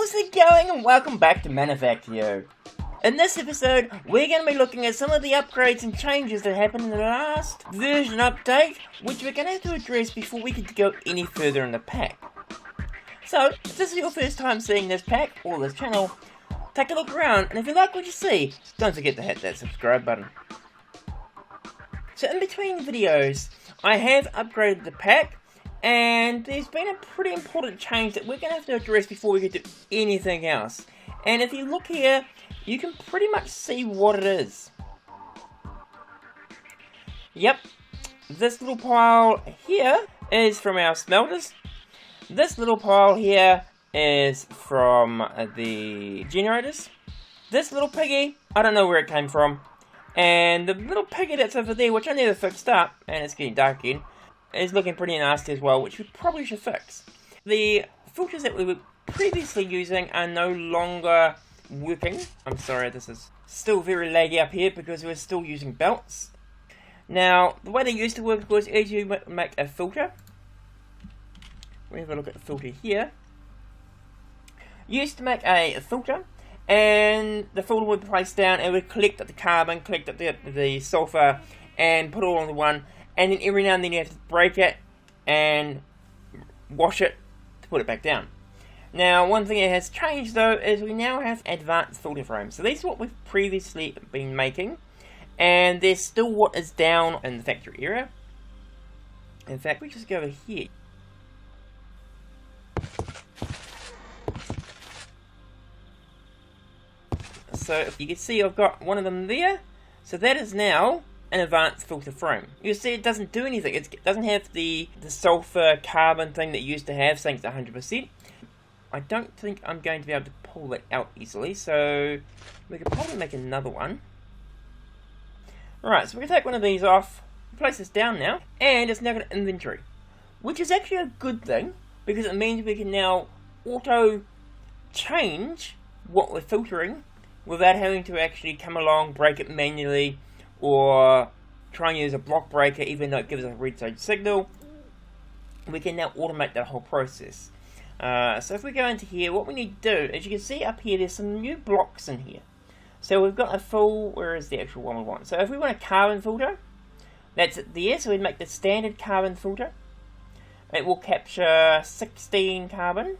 How's it going, and welcome back to Manufactio. In this episode, we're going to be looking at some of the upgrades and changes that happened in the last version update, which we're going to have to address before we can go any further in the pack. So, if this is your first time seeing this pack or this channel, take a look around, and if you like what you see, don't forget to hit that subscribe button. So in between videos, I have upgraded the pack, and there's been a pretty important change that we're going to have to address before we get to anything else. And if you look here, you can pretty much see what it is. Yep, this little pile here is from our smelters. This little pile here is from the generators. This little piggy, I don't know where it came from. And the little piggy that's over there, which I never fixed up, and it's getting dark again, is looking pretty nasty as well, which we probably should fix. The filters that we were previously using are no longer working. I'm sorry, this is still very laggy up here because we're still using belts. Now, the way they used to work was as you make a filter. We have a look at the filter here. You used to make a filter, and the filter would be placed down and would collect up the carbon, collect up the sulfur, and put it all into one. And then every now and then you have to break it and wash it to put it back down. Now, one thing that has changed though is we now have advanced filter frames. So these are what we've previously been making, and there's still what is down in the factory area. In fact, we just go over here. So if you can see, I've got one of them there. So that is now an advanced filter frame. You'll see it doesn't do anything. It doesn't have the sulfur carbon thing that it used to have, saying it's 100%. I don't think I'm going to be able to pull that out easily, so we could probably make another one. Right, so we can take one of these off, place this down now, and it's now got an inventory, which is actually a good thing, because it means we can now auto change what we're filtering without having to actually come along, break it manually, or try and use a block breaker even though it gives us a redstone signal. We can now automate that whole process. So if we go into here, what we need to do, as you can see up here, there's some new blocks in here. So we've got a full, where is the actual one we want? So if we want a carbon filter, that's it there, so we'd make the standard carbon filter. It will capture 16 carbon.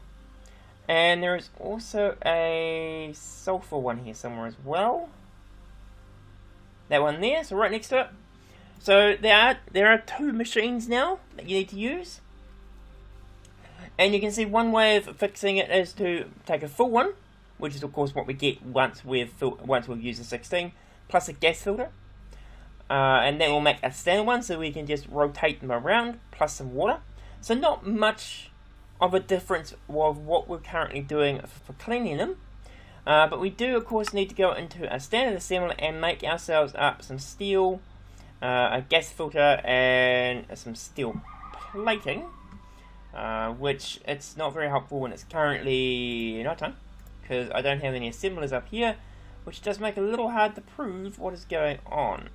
And there is also a sulfur one here somewhere as well. That one there, so right next to it. So there are two machines now that you need to use. And you can see one way of fixing it is to take a full one, which is of course what we get once we've used the 16, plus a gas filter. And then we'll make a standard one, so we can just rotate them around, plus some water. So not much of a difference of what we're currently doing for cleaning them. But we do, of course, need to go into a standard assembly and make ourselves up some steel, a gas filter, and some steel plating, which it's not very helpful when it's currently nighttime, because I don't have any assemblers up here, which does make it a little hard to prove what is going on.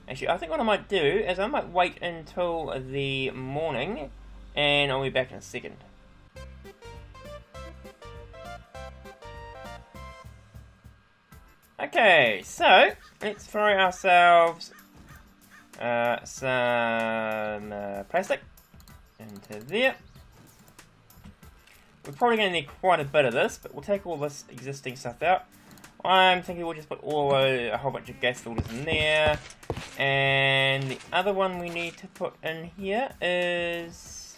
Actually, I think what I might do is I might wait until the morning, and I'll be back in a second. Okay, so let's throw ourselves some plastic into there. We're probably going to need quite a bit of this, but we'll take all this existing stuff out. I'm thinking we'll just put a whole bunch of gas filters in there. And the other one we need to put in here is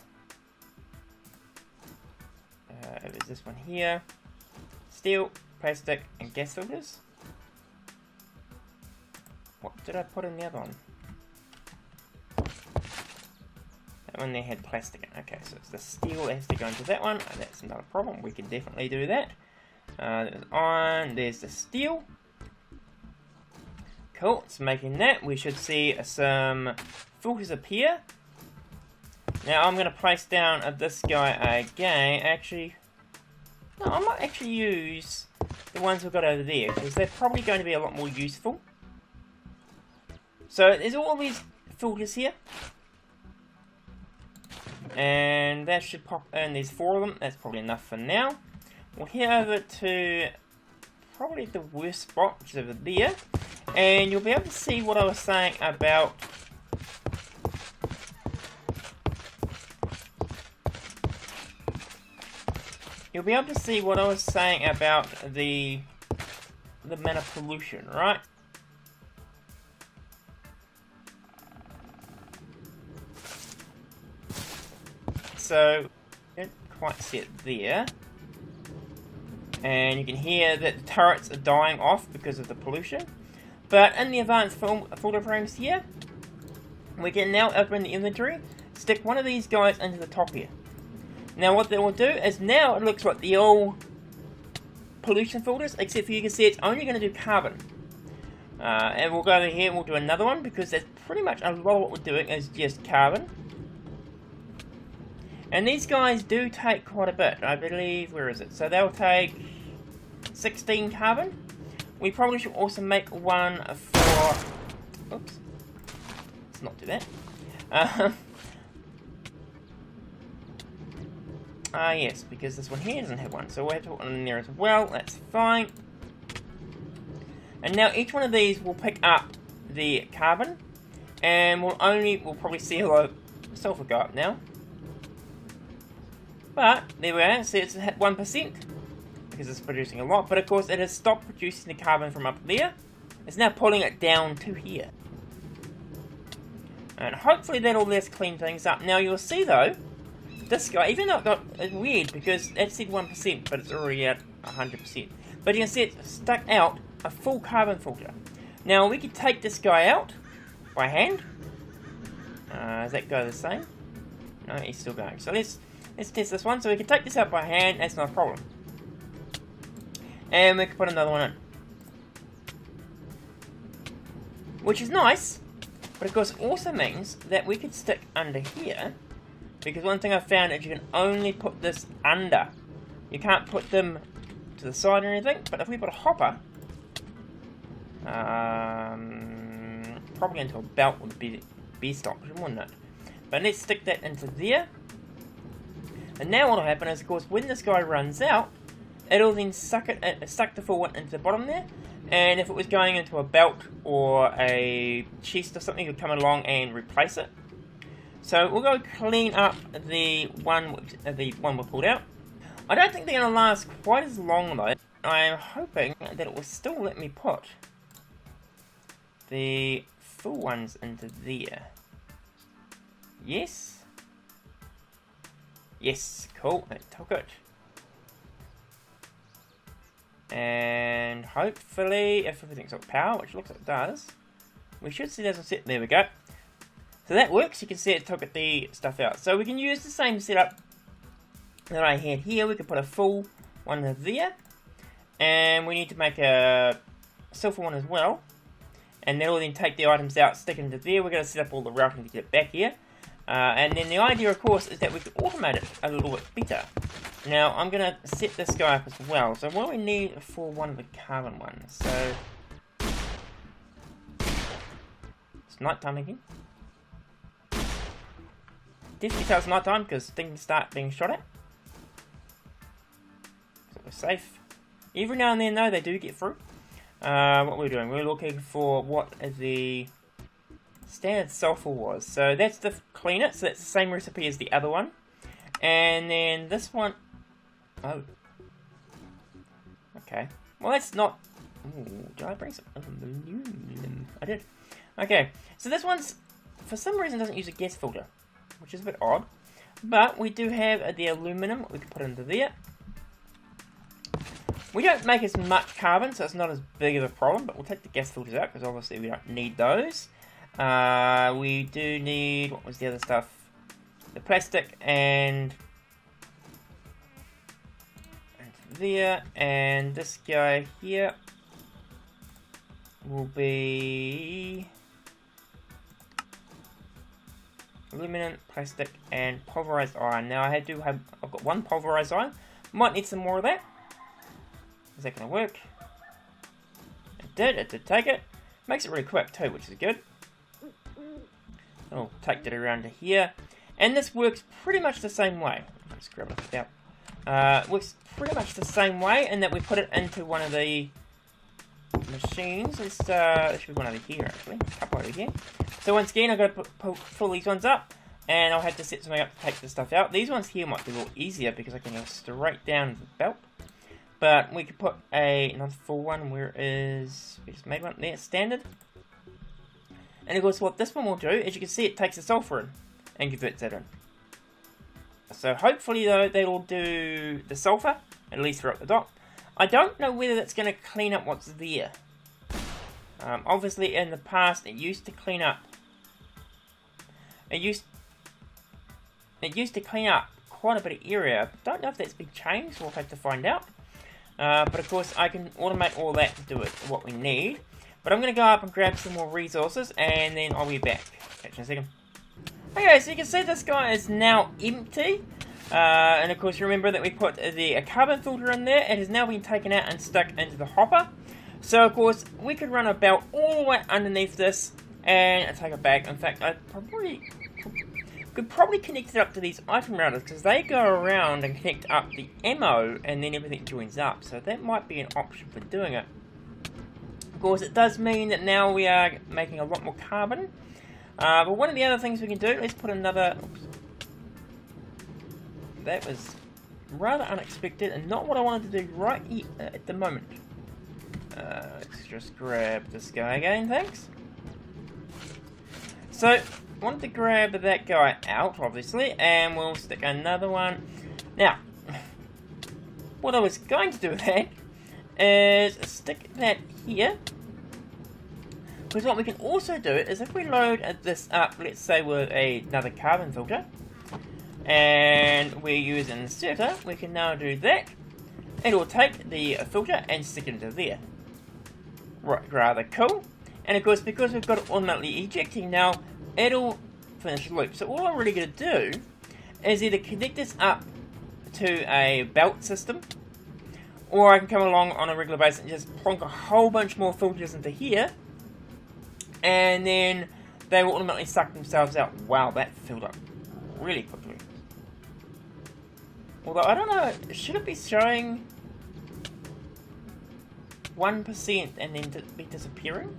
this one here. Steel, plastic, and gas filters. What did I put in the other one? That one there had plastic in it. Okay, so it's the steel that has to go into that one. Oh, that's not a problem. We can definitely do that. There's iron. There's the steel. Cool. It's making that. We should see some filters appear. Now I'm going to place down this guy again. Actually, no, I might actually use the ones we've got over there, because they're probably going to be a lot more useful. So there's all these filters here, and that should pop in. There's 4 of them. That's probably enough for now. we'll head over to probably the worst spot, which is over there, and you'll be able to see what I was saying about the amount of pollution, right? So, don't quite see it there. And you can hear that the turrets are dying off because of the pollution. But in the advanced filter frames here, we can now open the inventory, stick one of these guys into the top here. Now what that will do is now it looks like the old pollution filters, except for you can see it's only going to do carbon. And we'll go over here and we'll do another one, because that's pretty much a lot of what we're doing is just carbon. And these guys do take quite a bit, I believe. Where is it? So they'll take 16 carbon. We probably should also make one for... Oops. Let's not do that. Yes, because this one here doesn't have one. So we'll have to put one in there as well. That's fine. And now each one of these will pick up the carbon. And we'll probably see a lot of sulfur go up now. But, there we are, so it's at 1%, because it's producing a lot, but of course it has stopped producing the carbon from up there. It's now pulling it down to here. And hopefully that'll let us clean things up. Now you'll see though, this guy, even though it's weird, because it said 1%, but it's already at 100%. But you can see it's stuck out a full carbon filter. Now we could take this guy out by hand. Does that go the same? No, he's still going. So let's test this one. So we can take this out by hand, that's not a problem. And we can put another one in. Which is nice, but of course also means that we could stick under here. Because one thing I've found is you can only put this under. You can't put them to the side or anything, but if we put a hopper, probably into a belt would be best option, wouldn't it? But let's stick that into there. And now what will happen is, of course, when this guy runs out, it'll then suck the full one into the bottom there. And if it was going into a belt or a chest or something, it would come along and replace it. So we'll go clean up the one we pulled out. I don't think they're going to last quite as long though. I'm hoping that it will still let me put the full ones into there. Yes. Yes, cool, it took it. And hopefully, if everything's got power, which looks like it does, we should see this set. There we go. So that works, you can see it took the stuff out. So we can use the same setup that I had here. We can put a full one in there. And we need to make a silver one as well. And then we'll then take the items out, stick into there. We're going to set up all the routing to get it back here. And then the idea, of course, is that we can automate it a little bit better. Now, I'm going to set this guy up as well. So what do we need for one of the carbon ones? So, it's nighttime again. Definitely tell it's nighttime because things start being shot at. So we're safe. Every now and then, though, they do get through. What we're doing, we're looking for what the standard sulfur was. So that's the clean it, so that's the same recipe as the other one. And then this one, oh, okay. Well, that's not. Ooh, did I bring some aluminum? I did. Okay, so this one's for some reason doesn't use a gas filter, which is a bit odd. But we do have the aluminum we can put into there. We don't make as much carbon, so it's not as big of a problem. But we'll take the gas filters out because obviously we don't need those. We do need, what was the other stuff? The plastic and there, and this guy here will be aluminum, plastic, and pulverized iron. Now I've got one pulverized iron. Might need some more of that. Is that going to work? It did take it. Makes it really quick too, which is good. I'll take that around to here. And this works pretty much the same way. Let's grab it out. Works pretty much the same way in that we put it into one of the machines. There should be one over here actually, a couple over here. So once again, I've got to pull these ones up, and I'll have to set something up to take the stuff out. These ones here might be a little easier because I can go straight down the belt. But we could put another full one. Where is... we just made one there, standard. And of course what this one will do, as you can see, it takes the sulfur in and converts it in. So hopefully though, that'll do the sulfur, at least throughout the dock. I don't know whether that's going to clean up what's there. Obviously in the past it used to clean up. It used to clean up quite a bit of area. Don't know if that's been changed, we'll have to find out. But of course I can automate all that to do it what we need. But I'm going to go up and grab some more resources and then I'll be back. Catch you in a second. Okay, so you can see this guy is now empty. And of course remember that we put a carbon filter in there. It has now been taken out and stuck into the hopper. So of course we could run a belt all the way underneath this and take it back. In fact, I could probably connect it up to these item routers because they go around and connect up the ammo and then everything joins up. So that might be an option for doing it. Of course, it does mean that now we are making a lot more carbon. But one of the other things we can do, let's put another... oops. That was rather unexpected and not what I wanted to do right at the moment. Let's just grab this guy again, thanks. So, I wanted to grab that guy out, obviously, and we'll stick another one. Now, what I was going to do with that is stick that here. Because what we can also do is if we load this up, let's say with another carbon filter, and we use an inserter, we can now do that. It will take the filter and stick it into there. Right, rather cool. And of course, because we've got it automatically ejecting now, it'll finish the loop. So all I'm really going to do is either connect this up to a belt system, or I can come along on a regular basis and just plonk a whole bunch more filters into here, and then they will automatically suck themselves out. Wow, that filled up really quickly. Although, I don't know, should it be showing 1% and then be disappearing?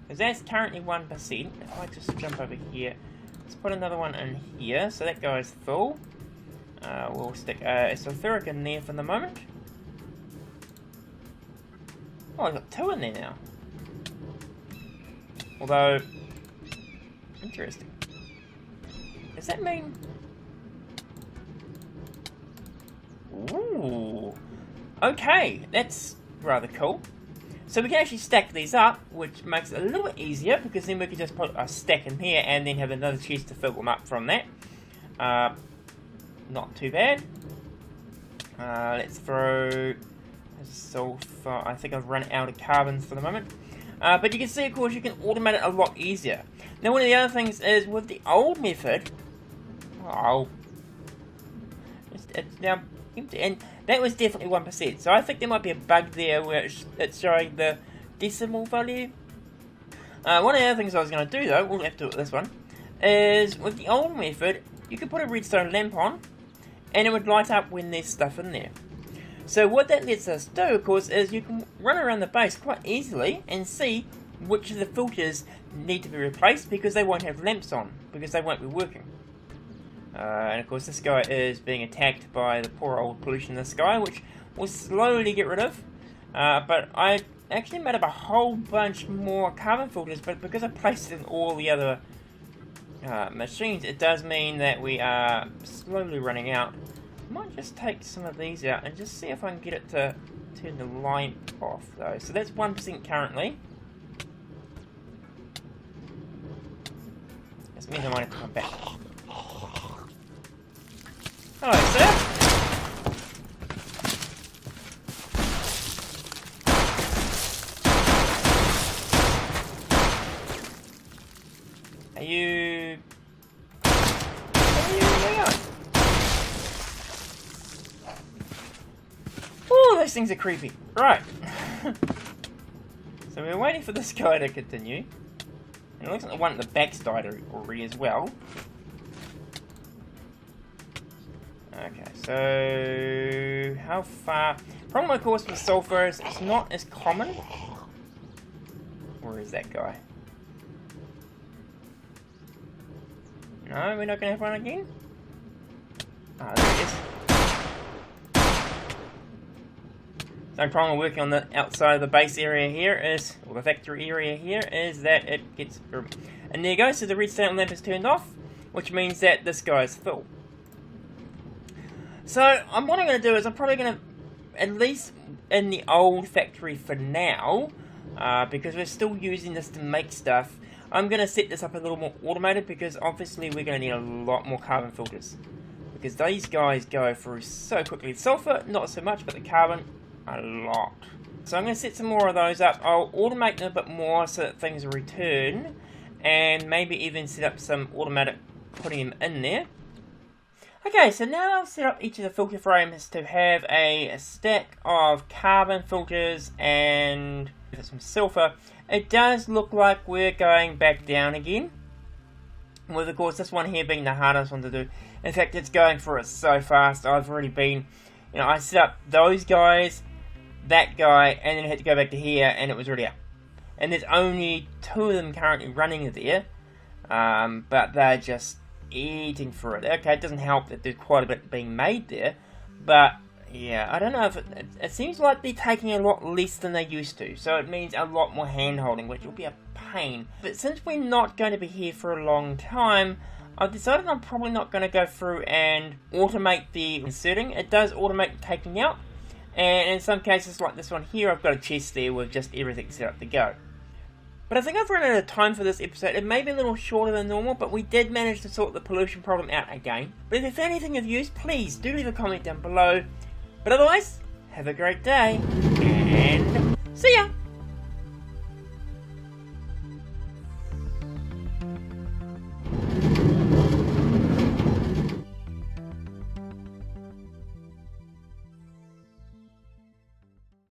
Because that's currently 1%. If I just jump over here, let's put another one in here, so that guy's full. We'll stick a sulfuric in there for the moment. Oh, I've got 2 in there now. Although, interesting. Does that mean... ooh. Okay, that's rather cool. So we can actually stack these up, which makes it a little bit easier, because then we can just put a stack in here and then have another chest to fill them up from that. Not too bad. Let's throw sulfur. I think I've run out of carbon for the moment. But you can see, of course, you can automate it a lot easier. Now, one of the other things is with the old method, it's now empty, and that was definitely 1%. So I think there might be a bug there where it's showing the decimal value. One of the other things I was going to do, though, we'll have to do it with this one, is with the old method, you could put a redstone lamp on, and it would light up when there's stuff in there. So what that lets us do, of course, is you can run around the base quite easily and see which of the filters need to be replaced because they won't have lamps on, because they won't be working. And of course this guy is being attacked by the poor old pollution in the sky, which we'll slowly get rid of. But I actually made up a whole bunch more carbon filters, but because I placed it in all the other machines, it does mean that we are slowly running out. I might just take some of these out and just see if I can get it to turn the lamp off though. So that's 1% currently. This means I might have to come back. Hello, sir. Are you going? Oh, those things are creepy. Right. So we're waiting for this guy to continue. And it looks like the one at the back's died already as well. Okay, so how far? Problem, of course, with sulfur is it's not as common. Where is that guy? No, we're not going to have one again? Ah, there it is. No problem working on the outside of the base area here is, or the factory area here, is that it gets... And there you go, so the redstone lamp is turned off, which means that this guy is full. So, what I'm going to do is I'm probably going to, at least in the old factory for now, because we're still using this to make stuff, I'm going to set this up a little more automated, because obviously we're going to need a lot more carbon filters. Because these guys go through so quickly. Sulfur, not so much, but the carbon, a lot. So I'm going to set some more of those up. I'll automate them a bit more so that things return, and maybe even set up some automatic putting them in there. Okay, so now I've set up each of the filter frames to have a stack of carbon filters and some sulfur. It does look like we're going back down again, with of course this one here being the hardest one to do. In fact, it's going through it so fast. I've already been, I set up those guys, that guy, and then I had to go back to here, and it was already up. And there's only 2 of them currently running there, but they're just eating through it. Okay, it doesn't help that there's quite a bit being made there, but yeah, I don't know if it seems like they're taking a lot less than they used to, so it means a lot more hand holding, which will be a pain. But since we're not going to be here for a long time, I've decided I'm probably not going to go through and automate the inserting. It does automate the taking out, and in some cases like this one here, I've got a chest there with just everything set up to go. But I think I've run out of time for this episode. It may be a little shorter than normal, but we did manage to sort the pollution problem out again. But if you found anything of use, please do leave a comment down below. But otherwise, have a great day, and see ya!